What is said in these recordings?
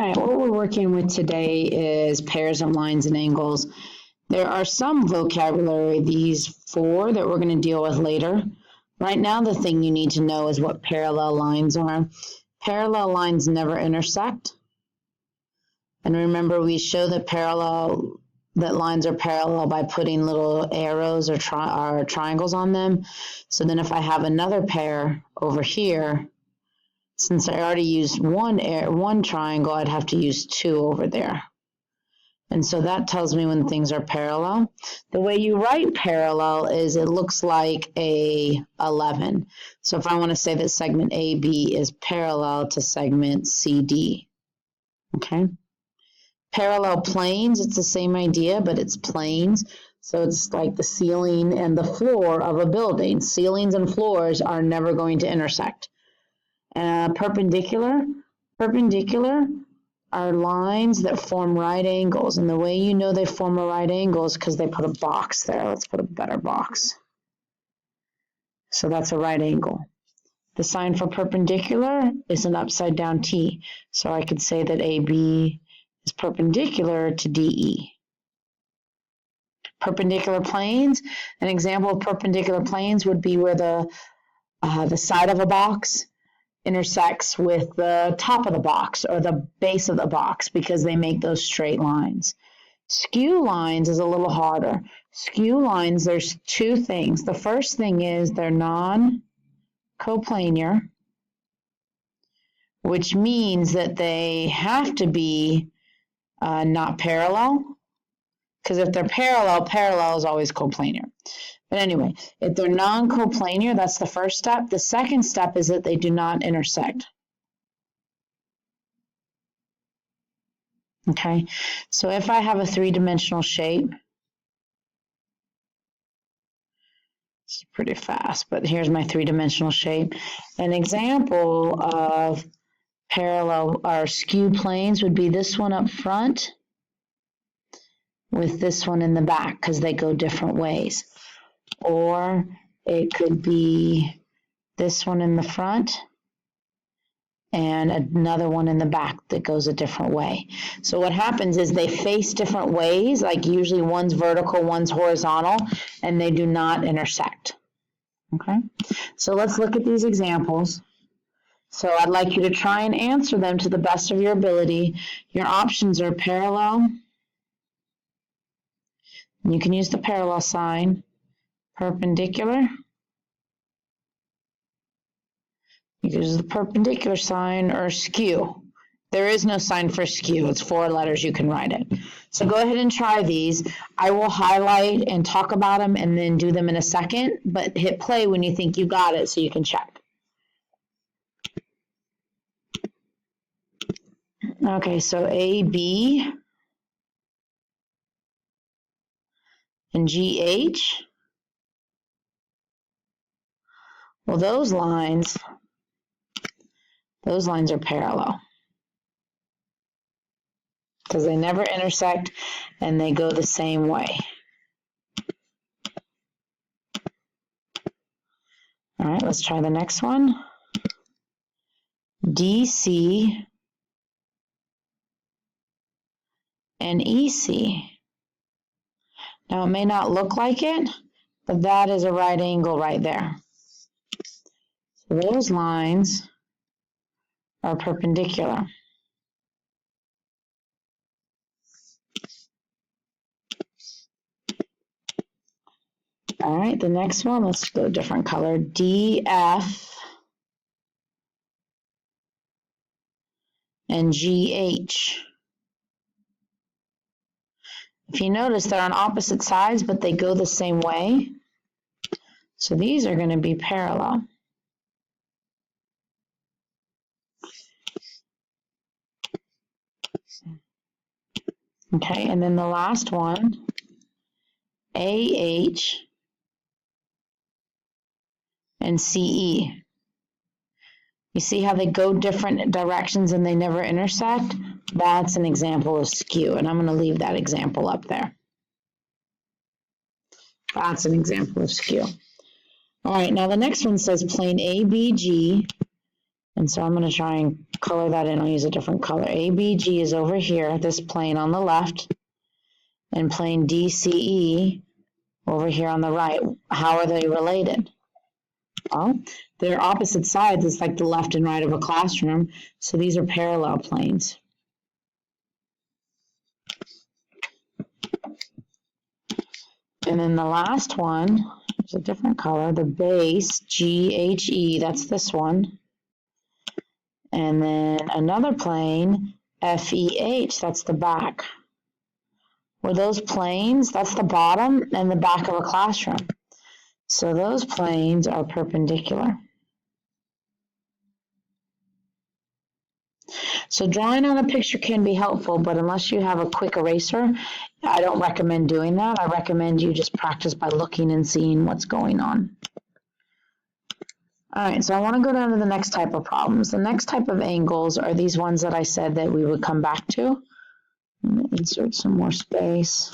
All right, what we're working with today is pairs of lines and angles. There are some vocabulary, these four, that we're going to deal with later. Right now, the thing you need to know is what parallel lines are. Parallel lines never intersect. And remember, we show that lines are parallel by putting little arrows or triangles on them. So then if I have another pair over here, since I already used one triangle, I'd have to use two over there. And so that tells me when things are parallel. The way you write parallel is it looks like a 11. So if I want to say that segment AB is parallel to segment CD, okay? Parallel planes, it's the same idea, but it's planes. So it's like the ceiling and the floor of a building. Ceilings and floors are never going to intersect. Perpendicular are lines that form right angles. And the way you know they form a right angle is because they put a box there. Let's put a better box. So that's a right angle. The sign for perpendicular is an upside down T. So I could say that AB is perpendicular to DE. Perpendicular planes, an example of perpendicular planes would be where the side of a box intersects with the top of the box or the base of the box because they make those straight lines. Skew lines is a little harder. Skew lines, there's two things. The first thing is they're non-coplanar, which means that they have to be not parallel, because if they're parallel is always coplanar. But anyway, if they're non-coplanar, that's the first step. The second step is that they do not intersect. Okay, so if I have a three-dimensional shape, it's pretty fast, but here's my three-dimensional shape. An example of parallel or skew planes would be this one up front with this one in the back because they go different ways. Or it could be this one in the front and another one in the back that goes a different way. So what happens is they face different ways, like usually one's vertical, one's horizontal, and they do not intersect. Okay, so let's look at these examples. So I'd like you to try and answer them to the best of your ability. Your options are parallel. You can use the parallel sign. Perpendicular. You can use the perpendicular sign or skew. There is no sign for skew. It's 4 letters. You can write it. So go ahead and try these. I will highlight and talk about them and then do them in a second, but hit play when you think you got it so you can check. Okay, so AB and GH. Well, those lines are parallel because they never intersect and they go the same way. All right, let's try the next one. DC and EC. Now, it may not look like it, but that is a right angle right there. So those lines are perpendicular. All right, the next one, let's go a different color. DF and GH. If you notice, they're on opposite sides, but they go the same way. So these are going to be parallel. Okay, and then the last one, AH and CE. You see how they go different directions and they never intersect? That's an example of skew, and I'm going to leave that example up there. That's an example of skew. All right, now the next one says plane ABG And so I'm going to try and color that in. I'll use a different color. ABG is over here, this plane on the left, and plane DCE over here on the right. How are they related? Well, they're opposite sides. It's like the left and right of a classroom. So these are parallel planes. And then the last one is a different color. The base, GHE, that's this one. And then another plane, FEH, that's the back. Well, those planes, that's the bottom and the back of a classroom. So those planes are perpendicular. So drawing on a picture can be helpful, but unless you have a quick eraser, I don't recommend doing that. I recommend you just practice by looking and seeing what's going on. All right, so I want to go down to the next type of problems. The next type of angles are these ones that I said that we would come back to. I'm going to insert some more space.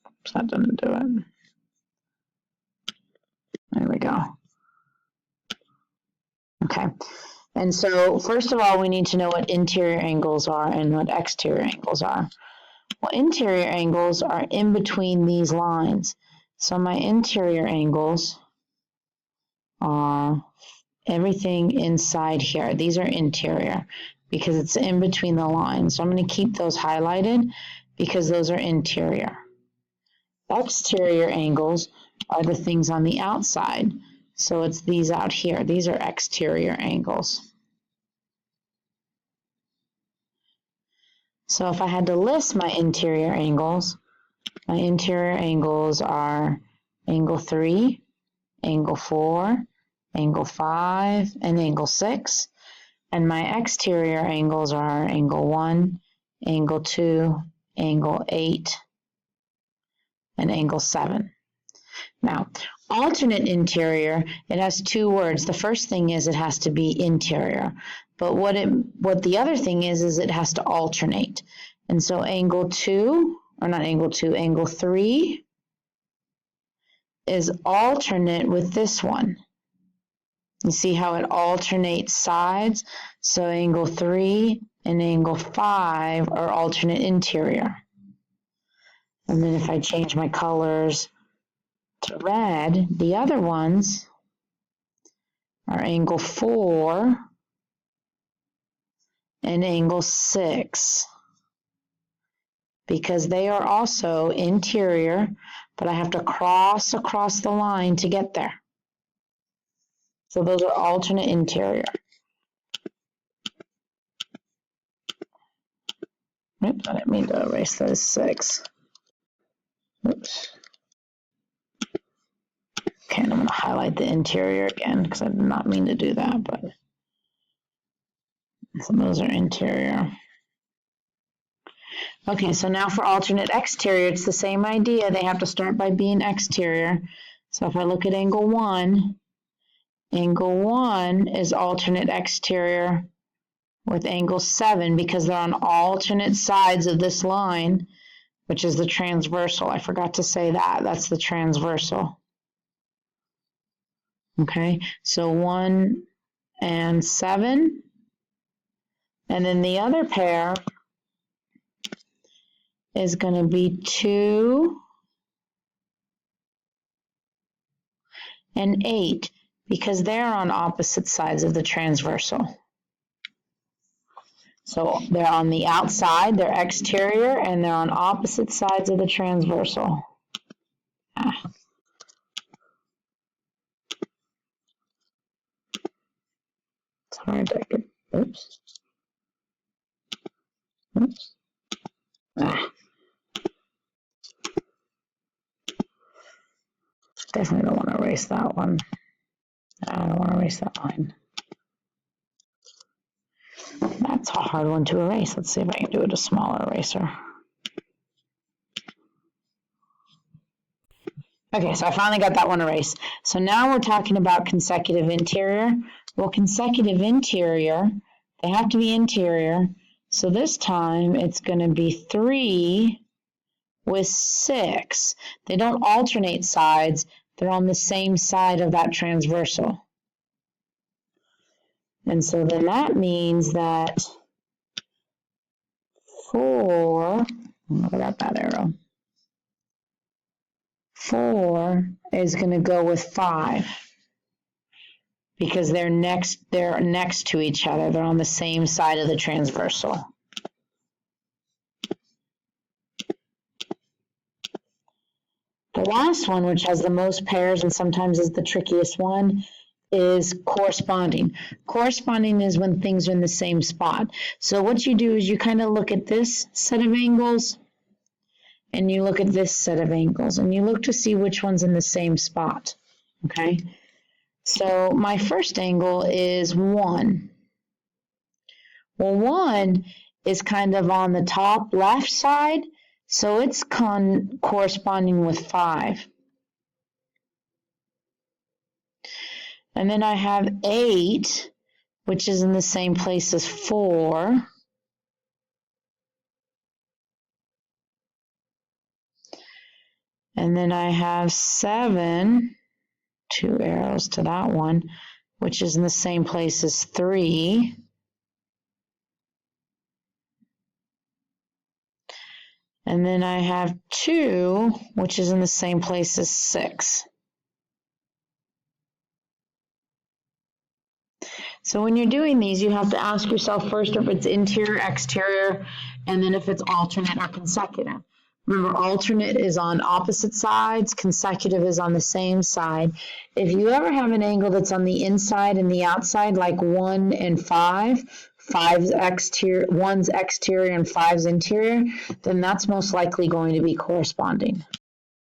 Oops, that didn't do it. There we go. Okay, and so first of all, we need to know what interior angles are and what exterior angles are. Well, interior angles are in between these lines. So my interior angles are everything inside here. These are interior because it's in between the lines. So I'm going to keep those highlighted because those are interior. Exterior angles are the things on the outside. So it's these out here. These are exterior angles. So if I had to list my interior angles are angle 3, angle 4, angle 5, and angle 6. And my exterior angles are angle 1, angle 2, angle 8, and angle 7. Now, alternate interior, it has two words. The first thing is it has to be interior. But what the other thing is it has to alternate. And so angle 3 is alternate with this one. You see how it alternates sides? So angle 3 and angle 5 are alternate interior. And then if I change my colors to red, the other ones are angle 4 and angle 6. Because they are also interior, but I have to cross across the line to get there. So those are alternate interior. Oops, I didn't mean to erase those 6. Oops. Okay, and I'm going to highlight the interior again because I did not mean to do that, but so those are interior. Okay, so now for alternate exterior, it's the same idea. They have to start by being exterior. So if I look at angle 1 is alternate exterior with angle 7 because they're on alternate sides of this line, which is the transversal. I forgot to say that. That's the transversal. Okay, so 1 and 7. And then the other pair is going to be 2 and 8 because they're on opposite sides of the transversal. So they're on the outside, they're exterior, and they're on opposite sides of the transversal. It's hard to get, oops. Definitely don't want to erase that one. I don't want to erase that line. That's a hard one to erase. Let's see if I can do it a smaller eraser. Okay, so I finally got that one erased. So now we're talking about consecutive interior. Well, consecutive interior, they have to be interior. So this time it's going to be 3 with 6. They don't alternate sides. They're on the same side of that transversal. And so then that means that 4, look at that bad arrow, 4 is going to go with 5 because they're next to each other. They're on the same side of the transversal. The last one, which has the most pairs and sometimes is the trickiest one, is corresponding. Corresponding is when things are in the same spot. So what you do is you kind of look at this set of angles and you look at this set of angles and you look to see which one's in the same spot. Okay? So my first angle is 1. Well, 1 is kind of on the top left side, so it's corresponding with 5. And then I have 8, which is in the same place as 4. And then I have 7, 2 arrows to that one, which is in the same place as 3. And then I have 2, which is in the same place as 6. So when you're doing these, you have to ask yourself first if it's interior, exterior, and then if it's alternate or consecutive. Remember, alternate is on opposite sides, consecutive is on the same side. If you ever have an angle that's on the inside and the outside, like 1 and 5, 5's exterior, 1's exterior and 5's interior, then that's most likely going to be corresponding.